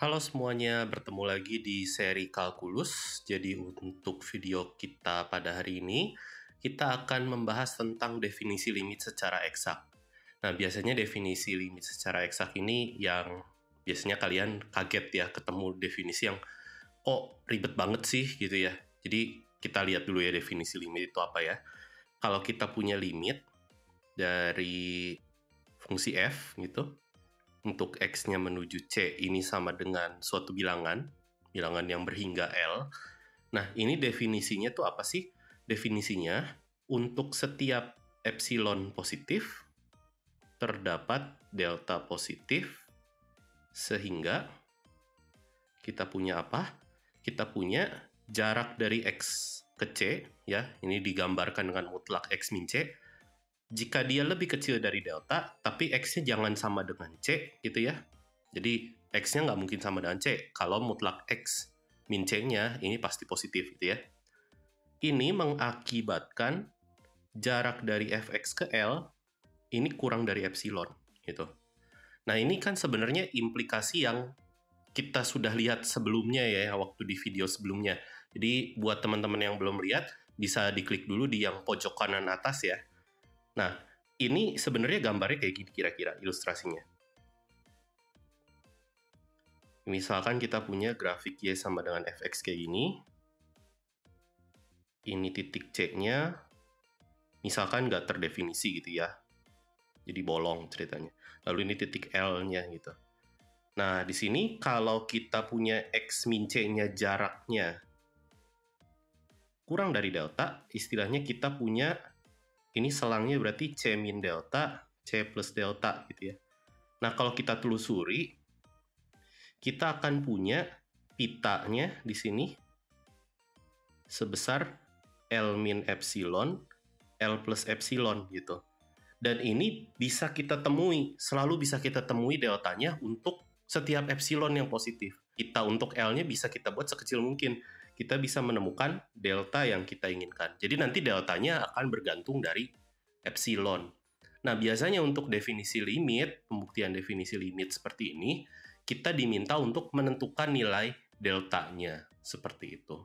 Halo semuanya, bertemu lagi di seri kalkulus. Jadi untuk video kita pada hari ini, kita akan membahas tentang definisi limit secara eksak. Nah, biasanya definisi limit secara eksak ini yang biasanya kalian kaget ya ketemu definisi yang kok ribet banget sih gitu ya. Jadi kita lihat dulu ya definisi limit itu apa ya. Kalau kita punya limit dari fungsi f gitu, untuk x-nya menuju c ini sama dengan suatu bilangan yang berhingga L. Nah, ini definisinya tuh apa sih? Definisinya, untuk setiap epsilon positif, terdapat delta positif, sehingga kita punya apa? Kita punya jarak dari x ke c, ya, ini digambarkan dengan mutlak x min c, jika dia lebih kecil dari delta, tapi x-nya jangan sama dengan c, gitu ya. Jadi, x-nya nggak mungkin sama dengan c. Kalau mutlak x min c-nya, ini pasti positif, gitu ya. Ini mengakibatkan jarak dari fx ke L, ini kurang dari epsilon, gitu. Nah, ini kan sebenarnya implikasi yang kita sudah lihat sebelumnya ya, waktu di video sebelumnya. Jadi, buat teman-teman yang belum lihat, bisa diklik dulu di yang pojok kanan atas ya. Nah, ini sebenarnya gambarnya kayak gini kira-kira ilustrasinya. Misalkan kita punya grafik Y sama dengan fx kayak gini. Ini titik C-nya, misalkan nggak terdefinisi gitu ya. Jadi bolong ceritanya. Lalu ini titik L-nya gitu. Nah, di sini kalau kita punya x min C-nya jaraknya kurang dari delta, istilahnya kita punya ini selangnya berarti C min delta, C plus delta gitu ya. Nah, kalau kita telusuri, kita akan punya pitanya di sini sebesar L min epsilon, L plus epsilon gitu. Dan ini bisa kita temui, selalu bisa kita temui deltanya untuk setiap epsilon yang positif. Kita untuk L-nya bisa kita buat sekecil mungkin. Kita bisa menemukan delta yang kita inginkan. Jadi nanti deltanya akan bergantung dari epsilon. Nah, biasanya untuk definisi limit, pembuktian definisi limit seperti ini, kita diminta untuk menentukan nilai deltanya, seperti itu.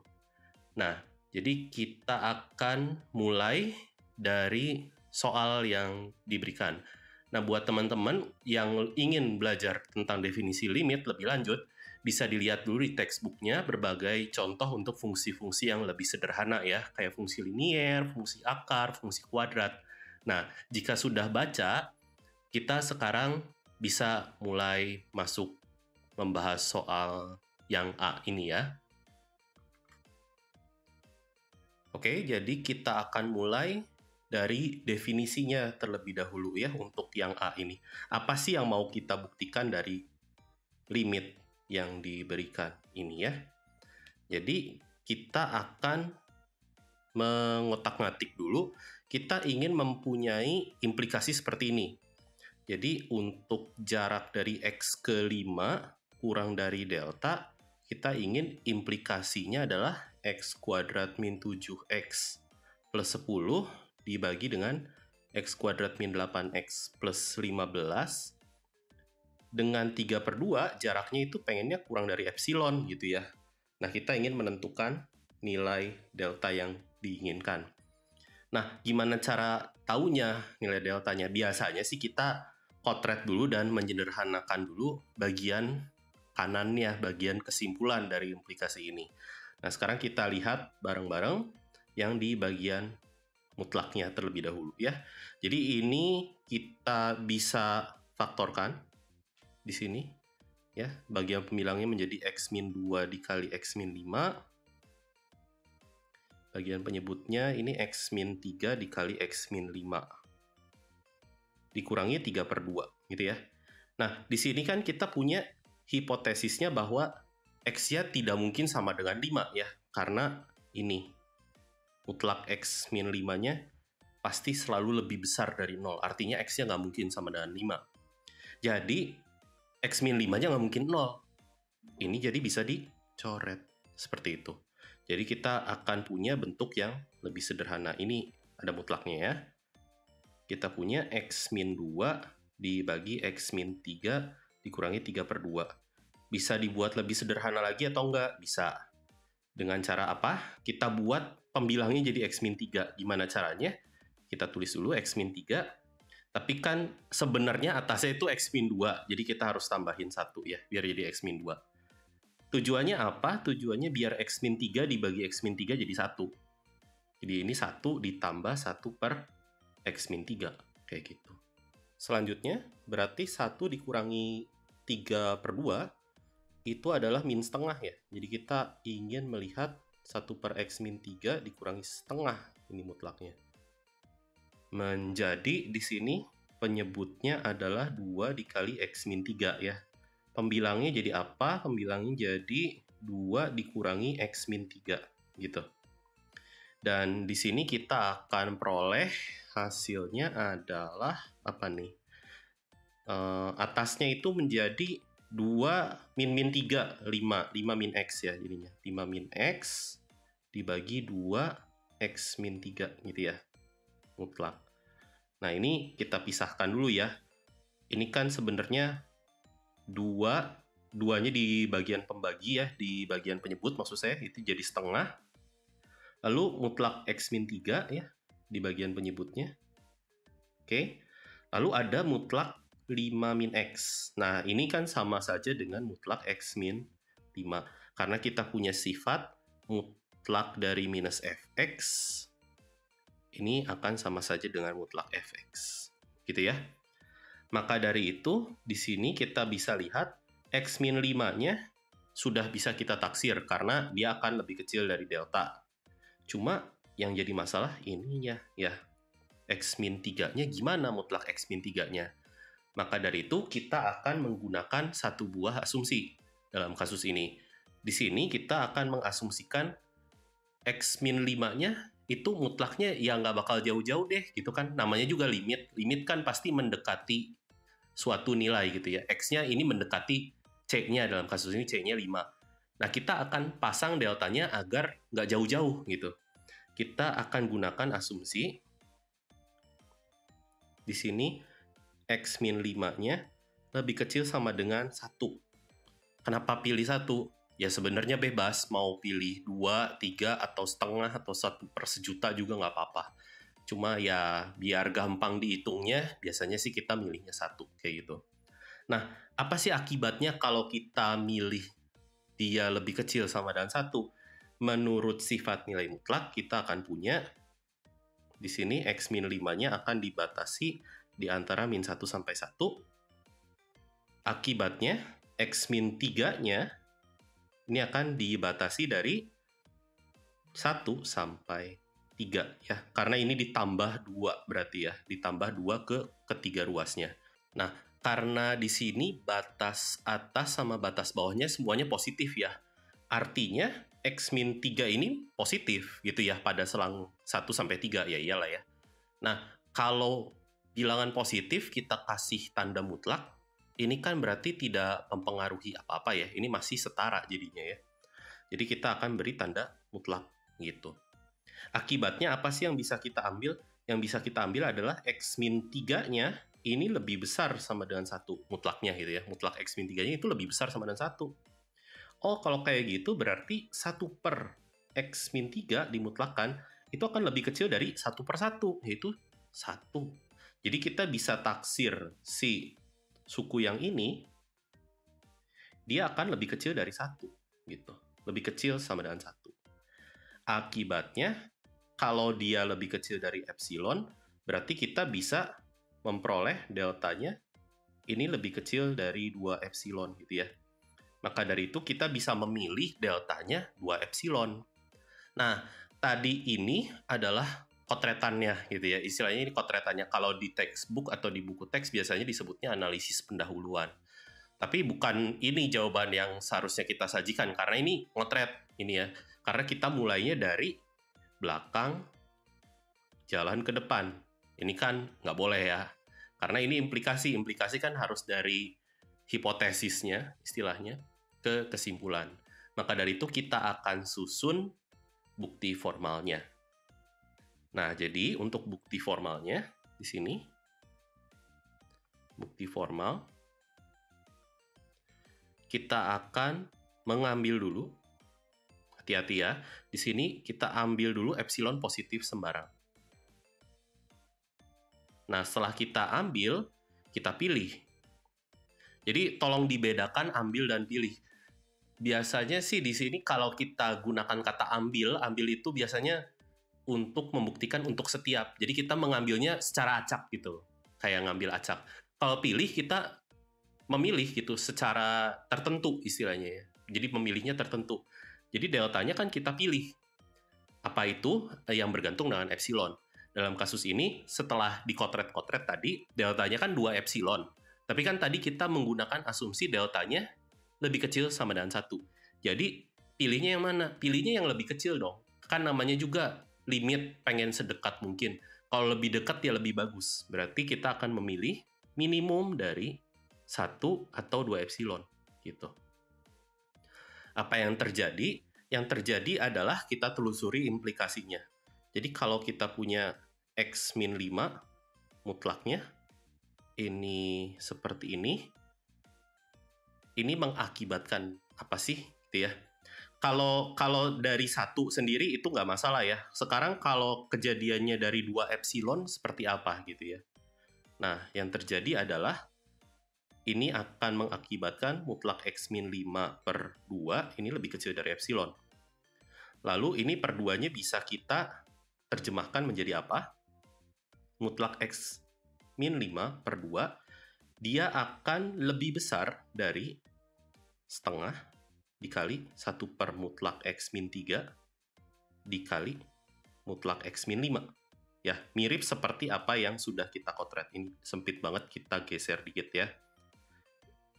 Nah, jadi kita akan mulai dari soal yang diberikan. Nah, buat teman-teman yang ingin belajar tentang definisi limit lebih lanjut, bisa dilihat dulu di textbooknya berbagai contoh untuk fungsi-fungsi yang lebih sederhana ya, kayak fungsi linier, fungsi akar, fungsi kuadrat. Nah, jika sudah baca, kita sekarang bisa mulai masuk membahas soal yang A ini ya. Oke, jadi kita akan mulai dari definisinya terlebih dahulu ya untuk yang A ini. Apa sih yang mau kita buktikan dari limit yang diberikan ini ya? Jadi kita akan mengotak-ngatik dulu, kita ingin mempunyai implikasi seperti ini. Jadi untuk jarak dari x ke 5 kurang dari delta, kita ingin implikasinya adalah x kuadrat min 7x plus 10 dibagi dengan x kuadrat min 8x plus 15. Dengan 3/2, jaraknya itu pengennya kurang dari epsilon gitu ya. Nah, kita ingin menentukan nilai delta yang diinginkan. Nah, gimana cara taunya nilai deltanya? Biasanya sih kita potret dulu dan menyederhanakan dulu bagian kanannya, bagian kesimpulan dari implikasi ini. Nah, sekarang kita lihat bareng-bareng yang di bagian mutlaknya terlebih dahulu ya. Jadi ini kita bisa faktorkan di sini ya. Bagian pemilangnya menjadi x min 2 dikali x min 5. Bagian penyebutnya ini x min 3 dikali x min 5. Dikurangi 3/2 gitu ya. Nah, di sini kan kita punya hipotesisnya bahwa x-nya tidak mungkin sama dengan 5 ya. Karena ini, mutlak x min 5-nya pasti selalu lebih besar dari 0. Artinya x-nya nggak mungkin sama dengan 5. Jadi, x min 5-nya nggak mungkin 0. Ini jadi bisa dicoret seperti itu. Jadi kita akan punya bentuk yang lebih sederhana. Ini ada mutlaknya ya. Kita punya x min 2 dibagi x min 3 dikurangi 3/2. Bisa dibuat lebih sederhana lagi atau enggak? Bisa. Dengan cara apa? Kita buat pembilangnya jadi X-3. Gimana caranya? Kita tulis dulu X-3. Tapi kan sebenarnya atasnya itu X-2. Jadi kita harus tambahin 1 ya, biar jadi X-2. Tujuannya apa? Tujuannya biar X-3 dibagi X-3 jadi 1. Jadi ini 1 ditambah 1 per X-3. Kayak gitu. Selanjutnya, berarti 1 dikurangi 3 per 2 itu adalah min setengah ya. Jadi kita ingin melihat 1 per X-3 dikurangi setengah. Ini mutlaknya. Menjadi di sini penyebutnya adalah 2 dikali X-3 ya. Pembilangnya jadi apa? Pembilangnya jadi 2 dikurangi X-3 gitu. Dan di sini kita akan peroleh hasilnya adalah apa nih? Atasnya itu menjadi 2 min 3, 5 min X ya jadinya. 5 min X dibagi 2 X min 3 gitu ya. Mutlak. Nah ini kita pisahkan dulu ya. Ini kan sebenarnya 2-nya di bagian pembagi ya, di bagian penyebut maksud saya, itu jadi setengah. Lalu mutlak X min 3 ya, di bagian penyebutnya. Oke. Lalu ada mutlak 5 min X. Nah, ini kan sama saja dengan mutlak X min 5. Karena kita punya sifat mutlak dari minus Fx, ini akan sama saja dengan mutlak Fx. Gitu ya. Maka dari itu, di sini kita bisa lihat X min 5-nya sudah bisa kita taksir karena dia akan lebih kecil dari delta. Cuma yang jadi masalah ininya ya. X min 3-nya gimana mutlak X min 3-nya? Maka dari itu kita akan menggunakan satu buah asumsi dalam kasus ini. Di sini kita akan mengasumsikan X min 5-nya itu mutlaknya ya nggak bakal jauh-jauh deh gitu kan. Namanya juga limit. Limit kan pasti mendekati suatu nilai gitu ya. X-nya ini mendekati C-nya, dalam kasus ini C-nya 5. Nah, kita akan pasang deltanya agar nggak jauh-jauh gitu. Kita akan gunakan asumsi di sini X min 5-nya lebih kecil sama dengan 1. Kenapa pilih 1? Ya sebenarnya bebas, mau pilih 2, 3, atau setengah, atau 1 per sejuta juga nggak apa-apa. Cuma ya biar gampang dihitungnya, biasanya sih kita milihnya 1, kayak gitu. Nah, apa sih akibatnya kalau kita milih dia lebih kecil sama dengan 1? Menurut sifat nilai mutlak, kita akan punya di sini X min 5-nya akan dibatasi di antara min 1 sampai 1. Akibatnya, X min 3-nya ini akan dibatasi dari 1 sampai 3 ya. Karena ini ditambah 2 berarti ya. Ditambah 2 ke ketiga ruasnya. Nah, karena di sini batas atas sama batas bawahnya semuanya positif ya. Artinya X min 3 ini positif gitu ya pada selang 1 sampai 3 ya iyalah ya. Nah, kalau bilangan positif kita kasih tanda mutlak, ini kan berarti tidak mempengaruhi apa-apa ya. Ini masih setara jadinya ya. Jadi kita akan beri tanda mutlak gitu. Akibatnya apa sih yang bisa kita ambil? Yang bisa kita ambil adalah X min 3-nya ini lebih besar sama dengan 1 mutlaknya gitu ya. Mutlak X min 3-nya itu lebih besar sama dengan 1. Oh, kalau kayak gitu berarti 1 per X min 3 dimutlakan itu akan lebih kecil dari 1 per 1, yaitu 1. Jadi kita bisa taksir si suku yang ini, dia akan lebih kecil dari 1. Gitu. Lebih kecil sama dengan 1. Akibatnya, kalau dia lebih kecil dari epsilon, berarti kita bisa memperoleh deltanya ini lebih kecil dari 2 epsilon gitu ya. Maka dari itu kita bisa memilih deltanya 2 epsilon. Nah, tadi ini adalah kotretannya gitu ya. Istilahnya ini kotretannya. Kalau di textbook atau di buku teks biasanya disebutnya analisis pendahuluan. Tapi bukan ini jawaban yang seharusnya kita sajikan karena ini ngotret ini ya. Karena kita mulainya dari belakang jalan ke depan. Ini kan nggak boleh ya. Karena ini implikasi. Implikasi kan harus dari hipotesisnya, istilahnya, ke kesimpulan. Maka dari itu kita akan susun bukti formalnya. Nah, jadi untuk bukti formalnya di sini, bukti formal, kita akan mengambil dulu, hati-hati ya, di sini kita ambil dulu epsilon positif sembarang. Nah, setelah kita ambil, kita pilih. Jadi tolong dibedakan ambil dan pilih. Biasanya sih di sini kalau kita gunakan kata ambil, ambil itu biasanya untuk membuktikan untuk setiap. Jadi kita mengambilnya secara acak gitu, kayak ngambil acak. Kalau pilih kita memilih gitu secara tertentu istilahnya ya. Jadi memilihnya tertentu. Jadi deltanya kan kita pilih. Apa itu yang bergantung dengan epsilon. Dalam kasus ini, setelah dikotret-kotret tadi, deltanya kan 2 epsilon. Tapi kan tadi kita menggunakan asumsi deltanya lebih kecil sama dengan 1. Jadi, pilihnya yang mana? Pilihnya yang lebih kecil dong. Kan namanya juga limit pengen sedekat mungkin. Kalau lebih dekat ya lebih bagus. Berarti kita akan memilih minimum dari 1 atau 2 epsilon. Gitu. Apa yang terjadi? Yang terjadi adalah kita telusuri implikasinya. Jadi kalau kita punya X min 5 mutlaknya, ini seperti ini mengakibatkan apa sih? Gitu ya. Kalau dari 1 sendiri itu nggak masalah ya. Sekarang kalau kejadiannya dari 2 epsilon seperti apa gitu ya. Nah, yang terjadi adalah ini akan mengakibatkan mutlak X min 5 per 2 ini lebih kecil dari epsilon. Lalu ini per 2-nya bisa kita terjemahkan menjadi apa? Mutlak X min 5 per 2, dia akan lebih besar dari setengah dikali 1 per mutlak X min 3 dikali mutlak X min 5. Ya, mirip seperti apa yang sudah kita kotret. Ini sempit banget, kita geser dikit ya.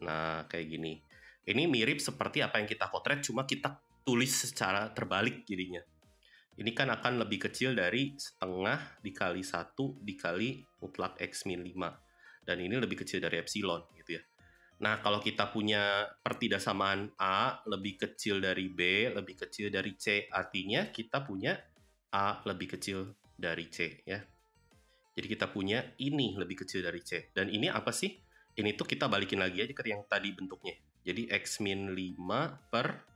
Nah, kayak gini. Ini mirip seperti apa yang kita kotret, cuma kita tulis secara terbalik jadinya. Ini kan akan lebih kecil dari setengah dikali 1 dikali mutlak X min 5. Dan ini lebih kecil dari epsilon gitu ya. Nah, kalau kita punya pertidaksamaan A lebih kecil dari B, lebih kecil dari C, artinya kita punya A lebih kecil dari C ya. Jadi kita punya ini lebih kecil dari C. Dan ini apa sih? Ini tuh kita balikin lagi aja ke yang tadi bentuknya. Jadi X min 5 per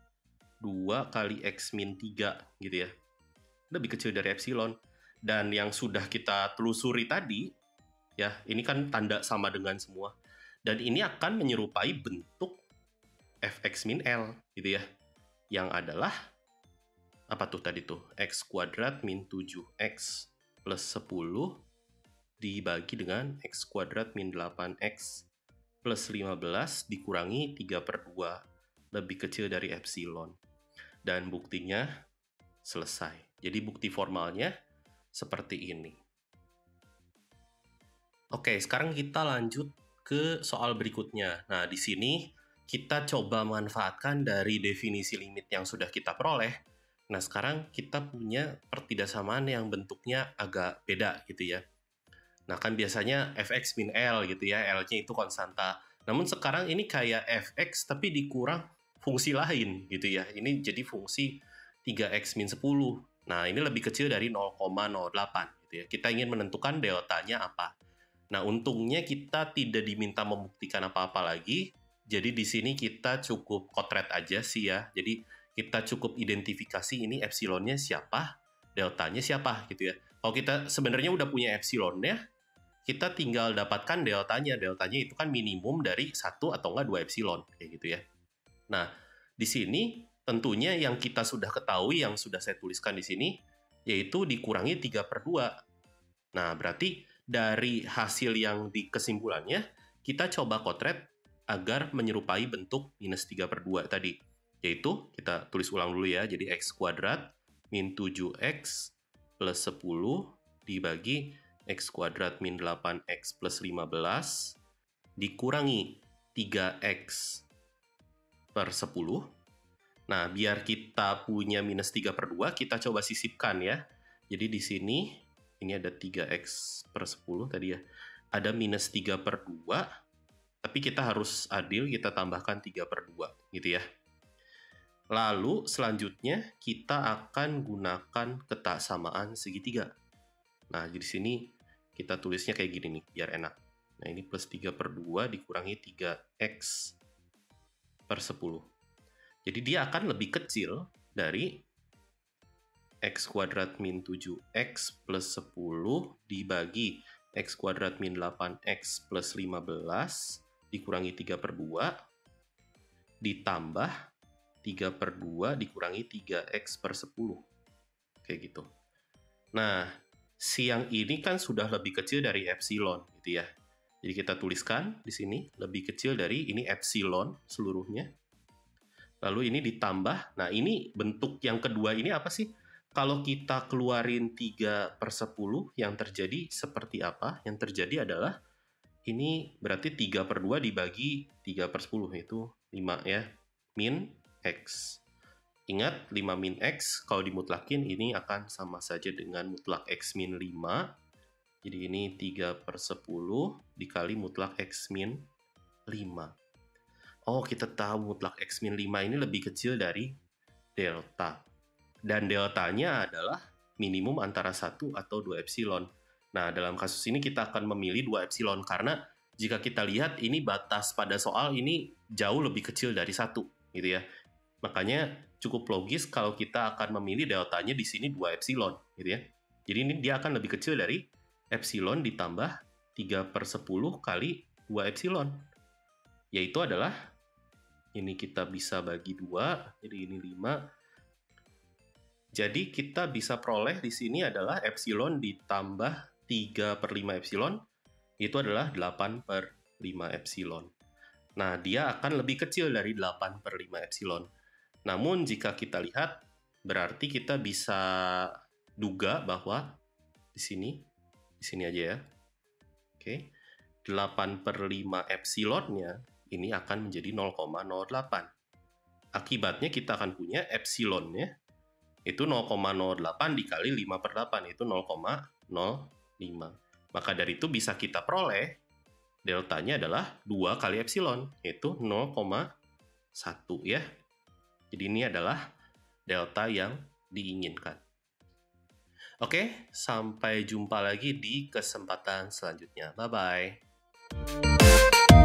2 kali X min 3 gitu ya. Lebih kecil dari epsilon. Dan yang sudah kita telusuri tadi, ya ini kan tanda sama dengan semua. Dan ini akan menyerupai bentuk fx min L gitu ya. Yang adalah, apa tuh tadi tuh? X kuadrat min 7x plus 10 dibagi dengan X kuadrat min 8x plus 15 dikurangi 3 per 2 lebih kecil dari epsilon. Dan buktinya selesai. Jadi bukti formalnya seperti ini. Oke, sekarang kita lanjut ke soal berikutnya. Nah, di sini kita coba manfaatkan dari definisi limit yang sudah kita peroleh. Nah, sekarang kita punya pertidaksamaan yang bentuknya agak beda gitu ya. Nah, kan biasanya fx min L gitu ya, L-nya itu konstanta. Namun sekarang ini kayak fx tapi dikurang fungsi lain gitu ya. Ini jadi fungsi 3x min 10. Nah, ini lebih kecil dari 0,08 gitu ya. Kita ingin menentukan deltanya apa. Nah, untungnya kita tidak diminta membuktikan apa-apa lagi. Jadi di sini kita cukup kotret aja sih ya. Jadi kita cukup identifikasi ini epsilonnya siapa, deltanya siapa gitu ya. Kalau kita sebenarnya udah punya epsilonnya, kita tinggal dapatkan deltanya. Deltanya itu kan minimum dari 1 atau enggak 2 epsilon kayak gitu ya. Nah, di sini tentunya yang kita sudah ketahui, yang sudah saya tuliskan di sini, yaitu dikurangi 3 per 2. Nah, berarti dari hasil yang di kesimpulannya, kita coba kotret agar menyerupai bentuk minus 3 per 2 tadi. Yaitu, kita tulis ulang dulu ya, jadi X kuadrat min 7X plus 10 dibagi X kuadrat min 8X plus 15 dikurangi 3X per 10. Nah, biar kita punya minus 3 per 2, kita coba sisipkan ya. Jadi di sini, ini ada 3x per 10 tadi ya. Ada minus 3 per 2, tapi kita harus adil, kita tambahkan 3 per 2, gitu ya. Lalu, selanjutnya, kita akan gunakan ketaksamaan segitiga. Nah, di sini kita tulisnya kayak gini nih, biar enak. Nah, ini plus 3 per 2 dikurangi 3x per per 10. Jadi dia akan lebih kecil dari X kuadrat min 7X plus 10 dibagi X kuadrat min 8X plus 15 dikurangi 3 per 2 ditambah 3 per 2 dikurangi 3X per 10. Kayak gitu. Nah, si yang ini kan sudah lebih kecil dari epsilon, gitu ya. Jadi kita tuliskan di sini, lebih kecil dari ini epsilon seluruhnya. Lalu ini ditambah, nah ini bentuk yang kedua ini apa sih? Kalau kita keluarin 3 per 10, yang terjadi seperti apa? Yang terjadi adalah, ini berarti 3 per 2 dibagi 3 per 10, itu 5 ya. Min X. Ingat, 5 min X, kalau dimutlakin ini akan sama saja dengan mutlak X min 5. Jadi ini 3 per 10 dikali mutlak X min 5. Oh, kita tahu mutlak X min 5 ini lebih kecil dari delta. Dan deltanya adalah minimum antara 1 atau 2 epsilon. Nah, dalam kasus ini kita akan memilih 2 epsilon karena jika kita lihat ini batas pada soal ini jauh lebih kecil dari 1, gitu ya. Makanya cukup logis kalau kita akan memilih deltanya di sini 2 epsilon, gitu ya. Jadi ini dia akan lebih kecil dari epsilon ditambah 3 per 10 kali 2 epsilon. Yaitu adalah, ini kita bisa bagi 2, jadi ini 5. Jadi kita bisa peroleh di sini adalah epsilon ditambah 3 per 5 epsilon, itu adalah 8 per 5 epsilon. Nah, dia akan lebih kecil dari 8 per 5 epsilon. Namun jika kita lihat, berarti kita bisa duga bahwa di sini aja ya. Oke. 8 per 5 epsilonnya ini akan menjadi 0,08. Akibatnya kita akan punya epsilonnya itu 0,08 dikali 5 per 8, itu 0,05. Maka dari itu bisa kita peroleh deltanya adalah 2 kali epsilon, yaitu 0,1 ya. Jadi ini adalah delta yang diinginkan. Oke, sampai jumpa lagi di kesempatan selanjutnya. Bye-bye.